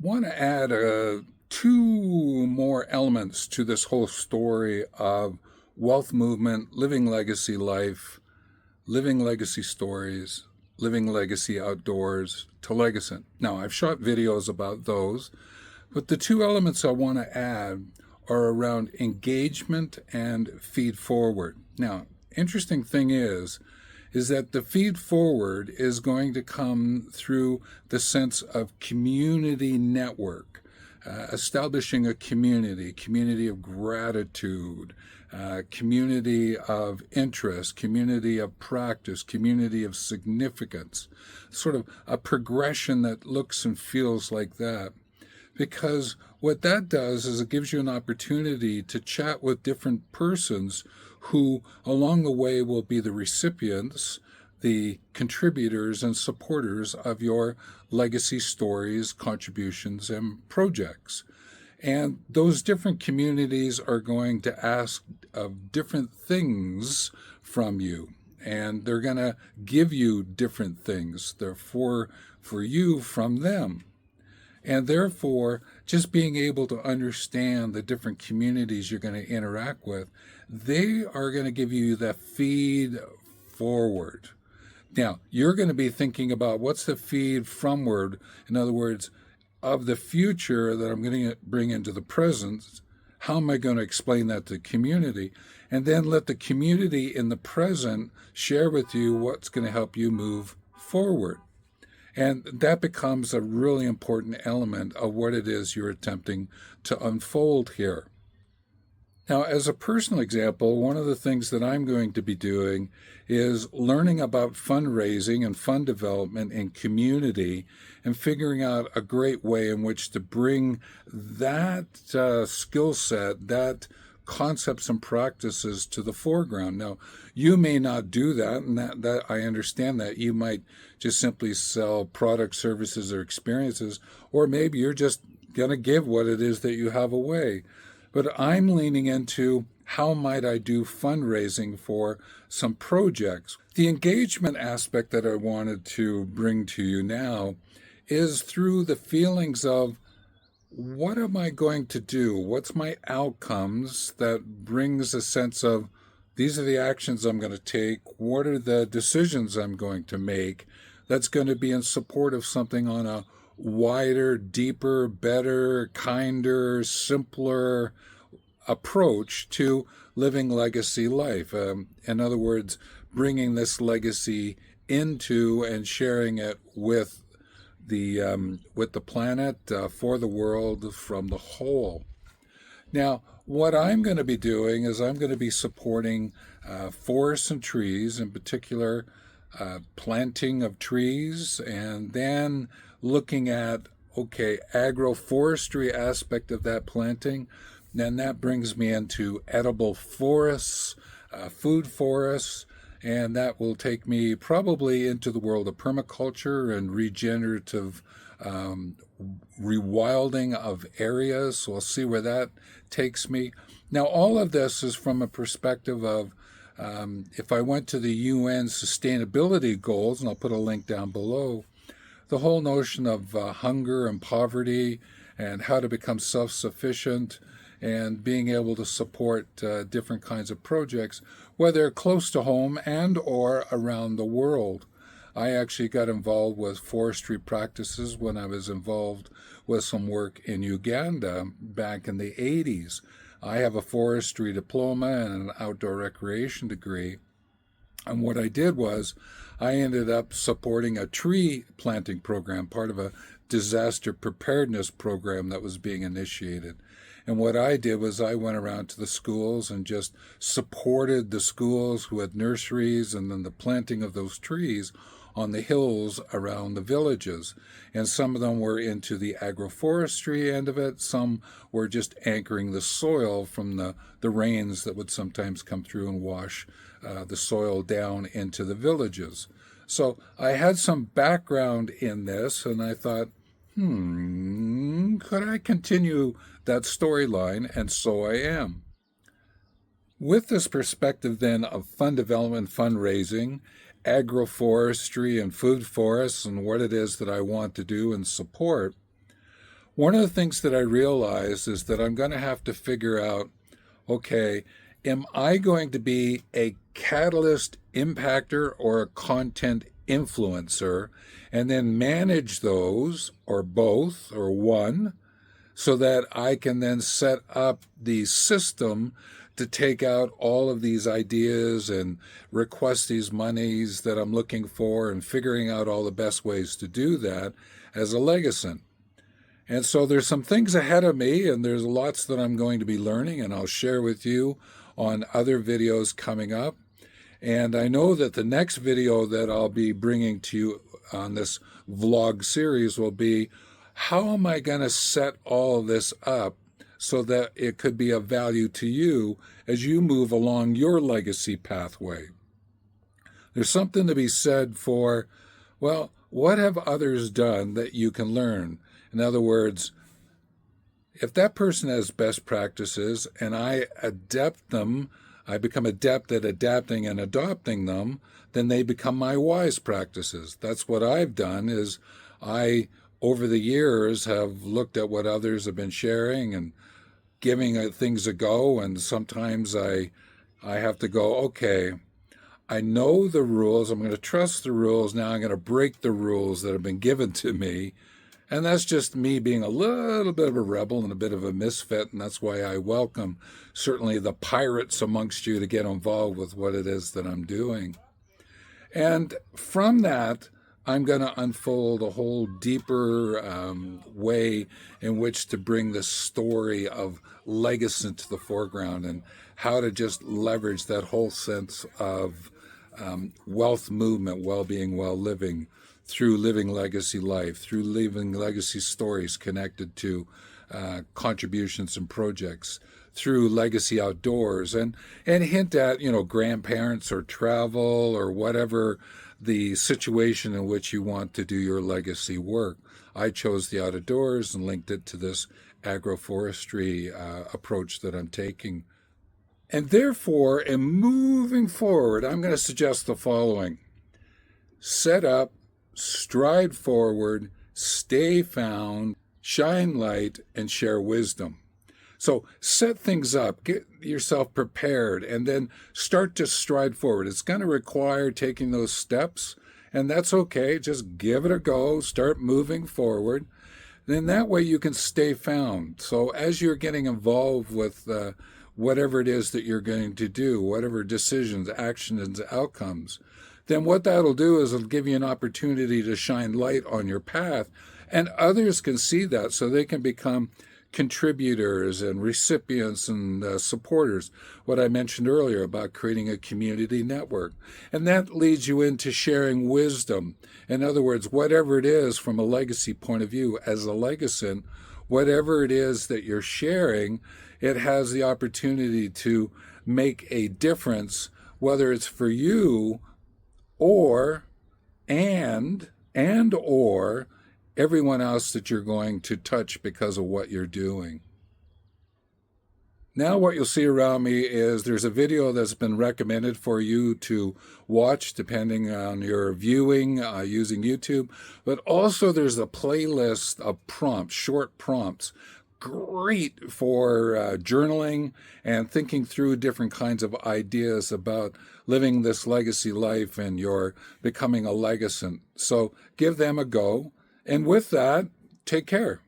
want to add two more elements to this whole story of wealth movement, living legacy life, living legacy stories, living legacy outdoors to Legacent. Now, I've shot videos about those, but the two elements I want to add are around engagement and feed forward. Now, interesting thing is that the feed forward is going to come through the sense of community network, establishing a community of gratitude, community of interest, community of practice, community of significance, sort of a progression that looks and feels like that. Because what that does is it gives you an opportunity to chat with different persons who along the way will be the recipients, the contributors and supporters of your legacy stories, contributions, and projects. And those different communities are going to ask of different things from you. And they're going to give you different things. They're for you from them. And therefore, just being able to understand the different communities you're going to interact with, they are going to give you the feed forward. Now, you're going to be thinking about what's the feed fromward, in other words, of the future that I'm going to bring into the present. How am I going to explain that to the community? And then let the community in the present share with you what's going to help you move forward. And that becomes a really important element of what it is you're attempting to unfold here. Now, as a personal example, one of the things that I'm going to be doing is learning about fundraising and fund development in community and figuring out a great way in which to bring that skill set, that concepts and practices to the foreground. Now, you may not do that, and that I understand that. You might just simply sell products, services, or experiences, or maybe you're just going to give what it is that you have away. But I'm leaning into how might I do fundraising for some projects. The engagement aspect that I wanted to bring to you now is through the feelings of what am I going to do? What's my outcomes that brings a sense of these are the actions I'm going to take. What are the decisions I'm going to make that's going to be in support of something on a wider, deeper, better, kinder, simpler approach to living legacy life. In other words, bringing this legacy into and sharing it with the planet, for the world, from the whole. Now, what I'm going to be doing is I'm going to be supporting forests and trees, in particular planting of trees, and then looking at, okay, agroforestry aspect of that planting. Then that brings me into edible forests, food forests, and that will take me probably into the world of permaculture and regenerative rewilding of areas. So we'll see where that takes me. Now, all of this is from a perspective of if I went to the UN sustainability goals, and I'll put a link down below, the whole notion of hunger and poverty and how to become self-sufficient and being able to support different kinds of projects, whether close to home and or around the world. I actually got involved with forestry practices when I was involved with some work in Uganda back in the 80s. I have a forestry diploma and an outdoor recreation degree. And what I did was I ended up supporting a tree planting program, part of a disaster preparedness program that was being initiated. And what I did was I went around to the schools and just supported the schools who had nurseries and then the planting of those trees on the hills around the villages. And some of them were into the agroforestry end of it. Some were just anchoring the soil from the rains that would sometimes come through and wash the soil down into the villages. So I had some background in this, and I thought, could I continue that storyline? And so I am. With this perspective then of fund development, fundraising, agroforestry and food forests and what it is that I want to do and support, One of the things that I realized is that I'm going to have to figure out, okay, am I going to be a catalyst impactor or a content influencer, and then manage those or both or one, so that I can then set up the system to take out all of these ideas and request these monies that I'm looking for and figuring out all the best ways to do that as a legacy. And so there's some things ahead of me, and there's lots that I'm going to be learning, and I'll share with you on other videos coming up. And I know that the next video that I'll be bringing to you on this vlog series will be, how am I going to set all this up so that it could be of value to you as you move along your legacy pathway? There's something to be said for, well, what have others done that you can learn? In other words, if that person has best practices and I adapt them, I become adept at adapting and adopting them, then they become my wise practices. That's what I've done. Is I, over the years, have looked at what others have been sharing and giving things a go, and sometimes I have to go, okay, I know the rules, I'm going to trust the rules, now I'm going to break the rules that have been given to me. And that's just me being a little bit of a rebel and a bit of a misfit, and that's why I welcome certainly the pirates amongst you to get involved with what it is that I'm doing. And from that, I'm going to unfold a whole deeper way in which to bring the story of legacy to the foreground and how to just leverage that whole sense of wealth movement, well-being, well-living, through living legacy life, through living legacy stories connected to contributions and projects, through legacy outdoors, and hint at, grandparents or travel or whatever the situation in which you want to do your legacy work. I chose the outdoors and linked it to this agroforestry approach that I'm taking. And therefore, in moving forward, I'm going to suggest the following. Set up, stride forward, stay found, shine light, and share wisdom. So set things up, get yourself prepared, and then start to stride forward. It's going to require taking those steps, and that's okay. Just give it a go, start moving forward. Then that way you can stay found. So as you're getting involved with whatever it is that you're going to do, whatever decisions, actions, outcomes, then what that'll do is it'll give you an opportunity to shine light on your path, and others can see that so they can become contributors and recipients and supporters. What I mentioned earlier about creating a community network. And that leads you into sharing wisdom. In other words, whatever it is from a legacy point of view, as a legacy, whatever it is that you're sharing, it has the opportunity to make a difference, whether it's for you or or everyone else that you're going to touch because of what you're doing. Now what you'll see around me is there's a video that's been recommended for you to watch depending on your viewing using YouTube, but also there's a playlist of prompts, short prompts, great for journaling and thinking through different kinds of ideas about living this legacy life and you're becoming a legacy. So give them a go. And with that, take care.